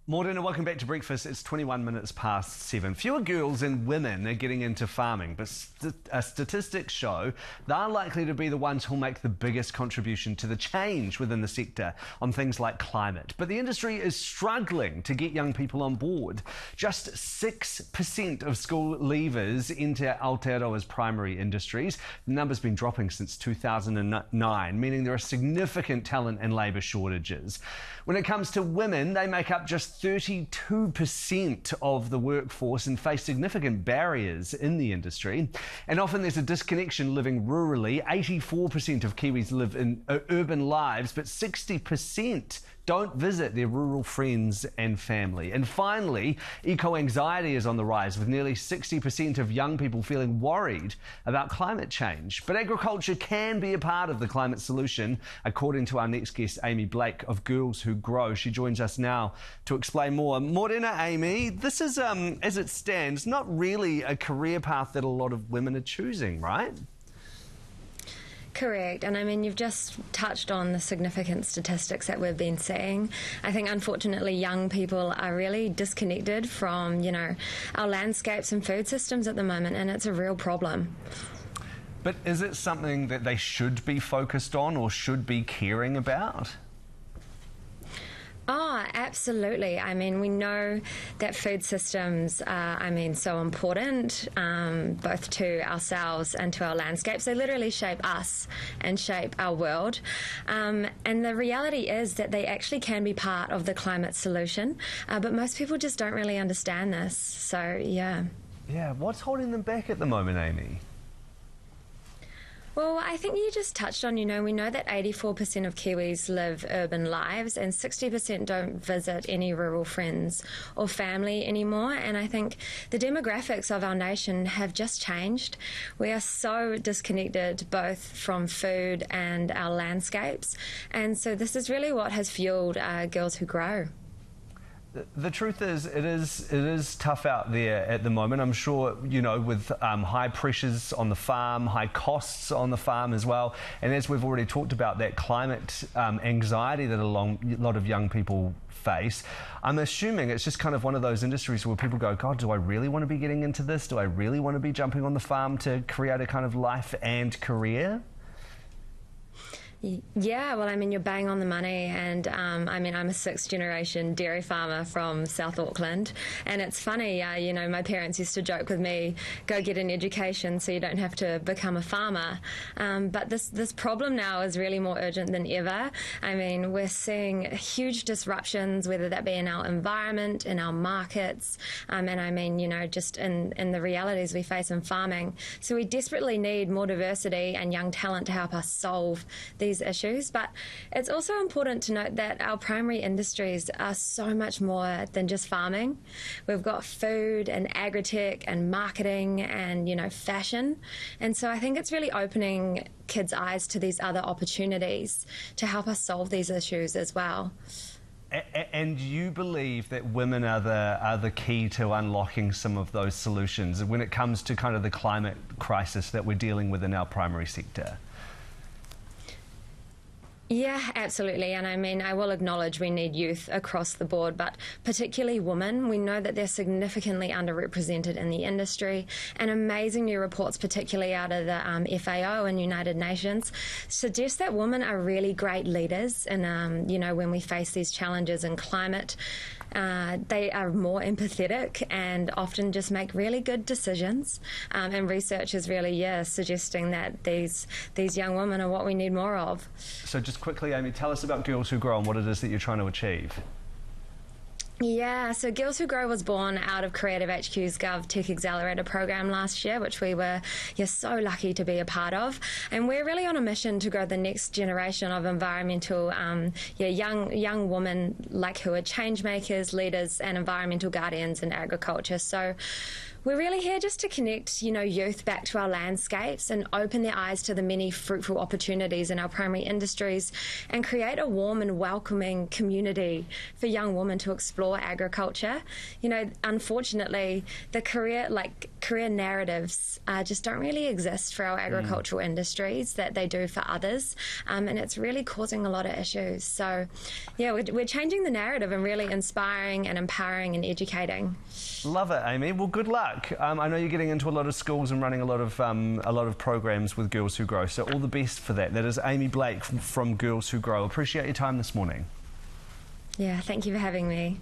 Morning and welcome back to Breakfast. It's 21 minutes past 7. Fewer girls and women are getting into farming, but statistics show they're likely to be the ones who'll make the biggest contribution to the change within the sector on things like climate. But the industry is struggling to get young people on board. Just 6% of school leavers enter Aotearoa's primary industries. The number's been dropping since 2009, meaning there are significant talent and labour shortages. When it comes to women, they make up just 32% of the workforce and face significant barriers in the industry. And often there's a disconnection living rurally. 84% of Kiwis live in urban lives, but 60% don't visit their rural friends and family. And finally, eco-anxiety is on the rise, with nearly 60% of young people feeling worried about climate change. But agriculture can be a part of the climate solution, according to our next guest, Amy Blake of Girls Who Grow. She joins us now to explain more. Morena, Amy, this is, as it stands, not really a career path that a lot of women are choosing, right? Correct, and I mean, you've just touched on the significant statistics that we've been seeing. I think, unfortunately, young people are really disconnected from, our landscapes and food systems at the moment, and it's a real problem. But is it something that they should be focused on or should be caring about? Oh, absolutely. I mean, we know that food systems are, so important, both to ourselves and to our landscapes. They literally shape us and shape our world. And the reality is that they actually can be part of the climate solution, but most people just don't really understand this. So, yeah. Yeah, what's holding them back at the moment, Amy? Well, I think you just touched on, we know that 84% of Kiwis live urban lives and 60% don't visit any rural friends or family anymore. And I think the demographics of our nation have just changed. We are so disconnected both from food and our landscapes. And so this is really what has fueled Girls Who Grow. The truth is, it is tough out there at the moment. I'm sure, with high pressures on the farm, high costs on the farm as well. And as we've already talked about, that climate anxiety that a lot of young people face, I'm assuming it's just kind of one of those industries where people go, God, do I really want to be getting into this? Do I really want to be jumping on the farm to create a kind of life and career? Yeah, well, you're bang on the money, and I'm a sixth-generation dairy farmer from South Auckland, and it's funny, my parents used to joke with me, go get an education so you don't have to become a farmer, but this problem now is really more urgent than ever. We're seeing huge disruptions, whether that be in our environment, in our markets, and just in the realities we face in farming. So we desperately need more diversity and young talent to help us solve these issues, but it's also important to note that our primary industries are so much more than just farming. We've got food and agri-tech and marketing and fashion, and so I think it's really opening kids' eyes to these other opportunities to help us solve these issues as well. And you believe that women are the key to unlocking some of those solutions when it comes to kind of the climate crisis that we're dealing with in our primary sector? Yeah, absolutely. And I will acknowledge we need youth across the board, but particularly women. We know that they're significantly underrepresented in the industry, and amazing new reports, particularly out of the FAO and United Nations, suggest that women are really great leaders. And, when we face these challenges in climate, they are more empathetic and often just make really good decisions. And research is really, suggesting that these young women are what we need more of. So just quickly, Amy, tell us about Girls Who Grow and what it is that you're trying to achieve. Yeah, so Girls Who Grow was born out of Creative HQ's Gov Tech Accelerator program last year, which we were so lucky to be a part of. And we're really on a mission to grow the next generation of environmental, young women who are change makers, leaders, and environmental guardians in agriculture. So We're really here just to connect, youth back to our landscapes and open their eyes to the many fruitful opportunities in our primary industries and create a warm and welcoming community for young women to explore agriculture. Unfortunately, the career narratives just don't really exist for our agricultural industries that they do for others, and it's really causing a lot of issues. So, yeah, we're changing the narrative and really inspiring and empowering and educating. Love it, Amy. Well, good luck. I know you're getting into a lot of schools and running a lot of programs with Girls Who Grow, so all the best for that. That is Amy Blake from Girls Who Grow. Appreciate your time this morning. Yeah, thank you for having me.